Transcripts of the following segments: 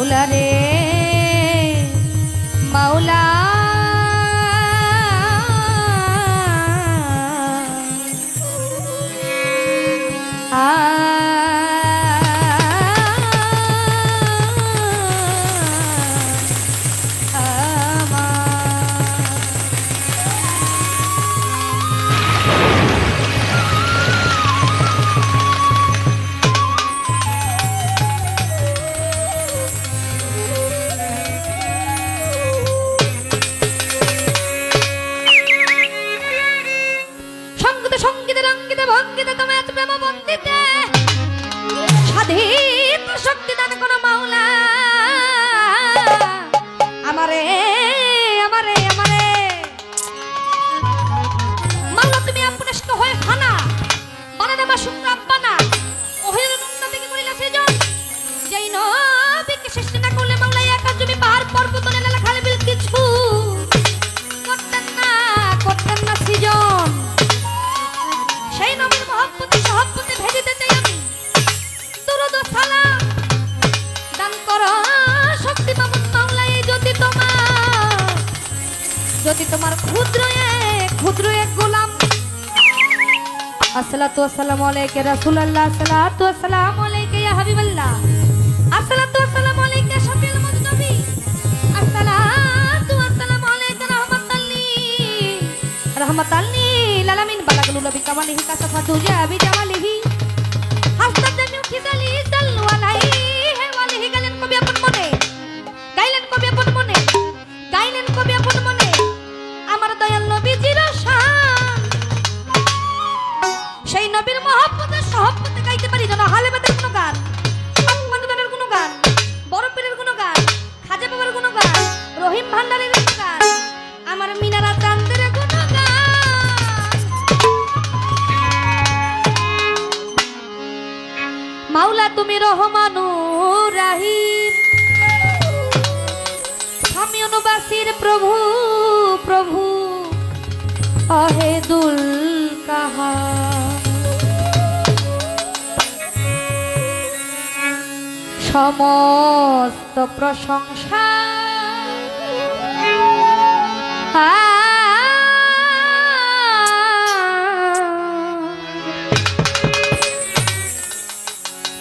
মাওলা রে মাওলা अस्सलातु वस्सलामु अलैका रसूलल्लाह अस्सलातु वस्सलामु अलैका या हबीबल्लाह अस्सलातु वस्सलामु अलैका शफीउल मुज़नबी अस्सलातु वस्सलामु अलैका रहमतल लिल आलामीन बलगलु नबी कमालिही कसफतु जाबि जमालिही हस्तदनु खिजाली सल्लु अलैहि वालिही গাইলেন কবি আপন মনে গাইলেন কবি আপন মনে আমার দয়াল নবীজির শান সেই নবীর মহব্বতে সহব্বতে গাইতে পারি যেন হালেবাদের কোনো গান, আত্মানুদানের কোনো গান, বড় পীরের কোনো গান, খাজা বাবার কোনো গান, রহিম ভান্ডারের কোনো গান, আমার মিনারা চাঁদের কোনো গান। মাওলা তুমি রহমানুর রাহিম, আমি অনুবাসীর প্রভু প্রভু অহেদুল কাহার, সমস্ত প্রশংসা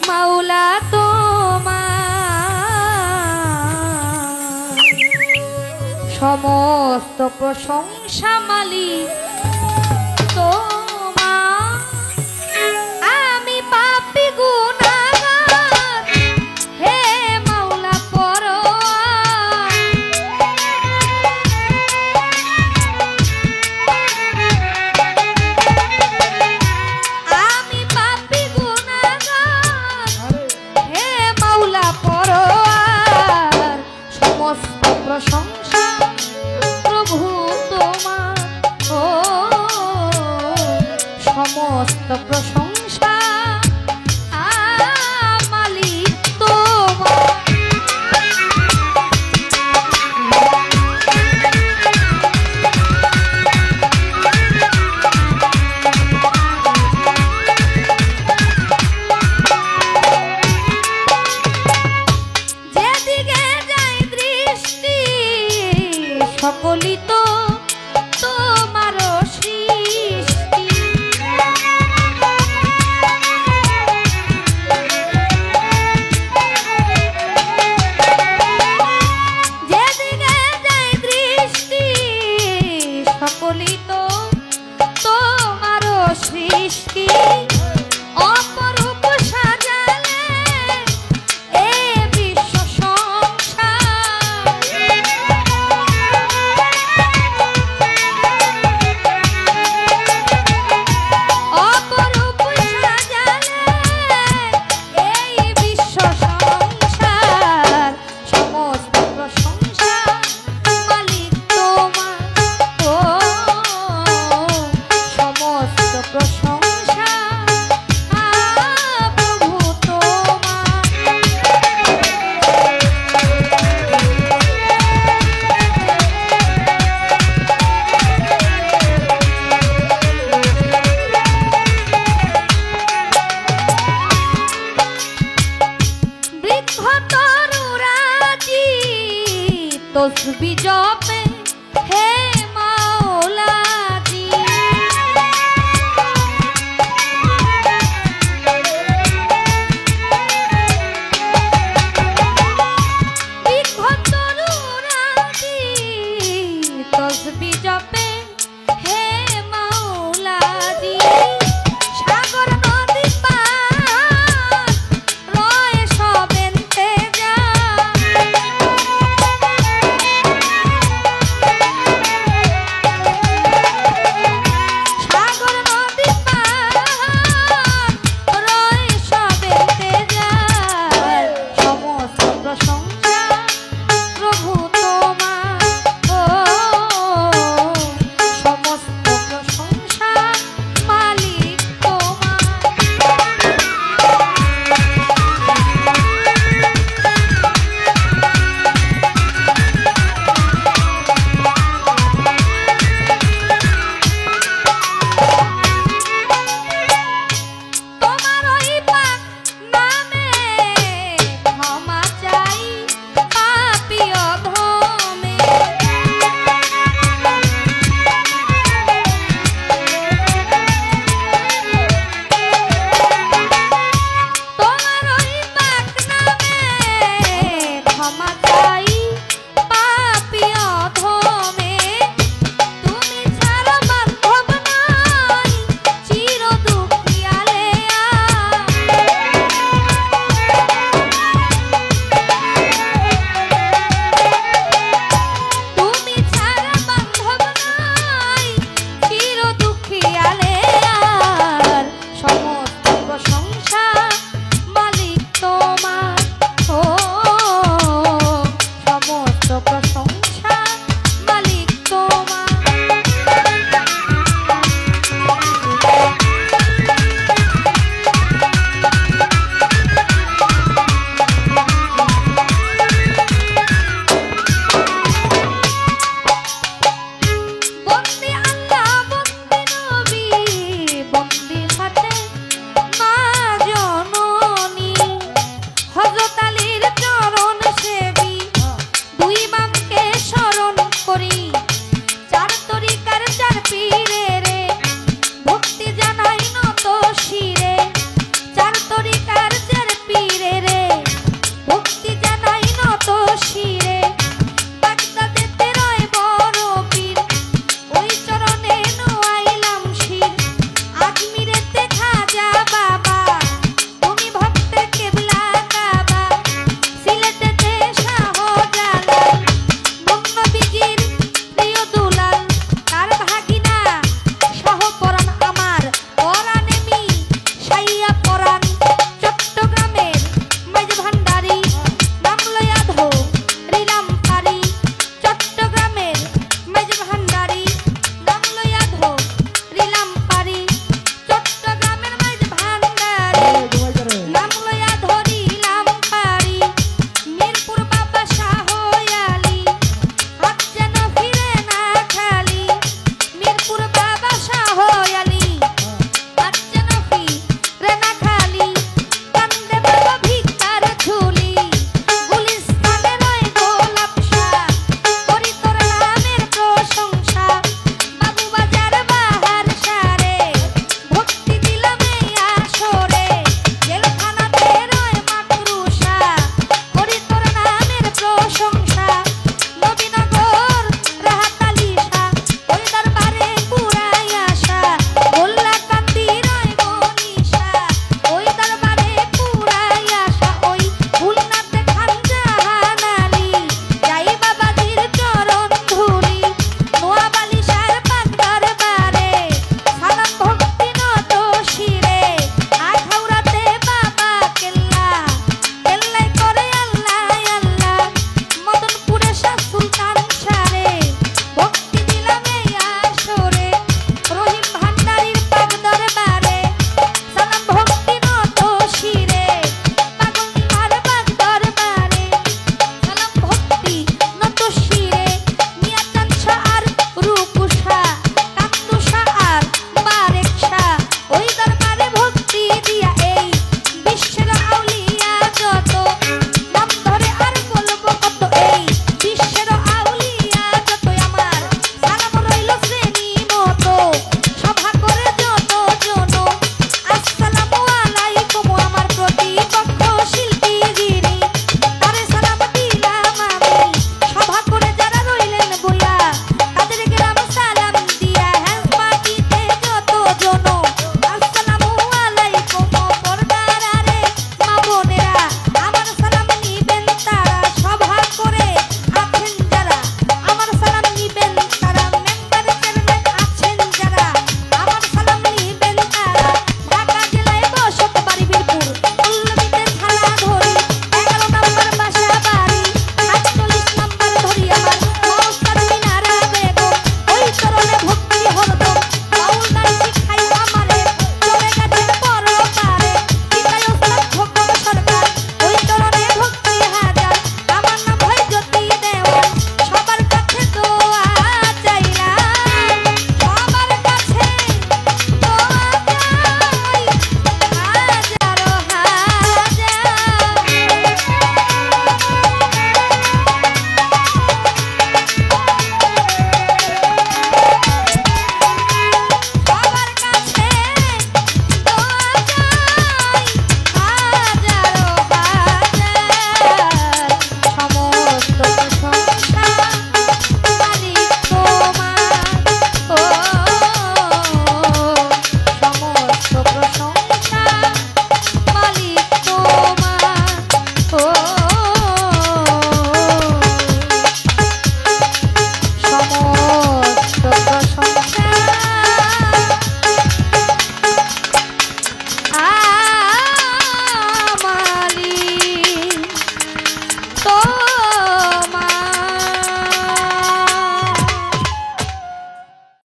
মাওলা তোমার, সমস্ত প্রশংসা মালিক তোমার। আমি পাপী গুনাহগার হে মাওলা পরোয়ার, আমি পাপী গুনাহগার হে মাওলা পরোয়ার, সমস্ত প্রশংসা প্রভু তোমার, ও সমস্ত প্রশংসা মালিক তোমার। যেদিকে যায় দৃষ্টি সকলই তো তোমার সৃষ্টি, যেদিকে যায় দৃষ্টি সকলই তো তোমার সৃষ্টি, অপরূপ সাজালে এ বিশ্ব সংসার, তসবি জপে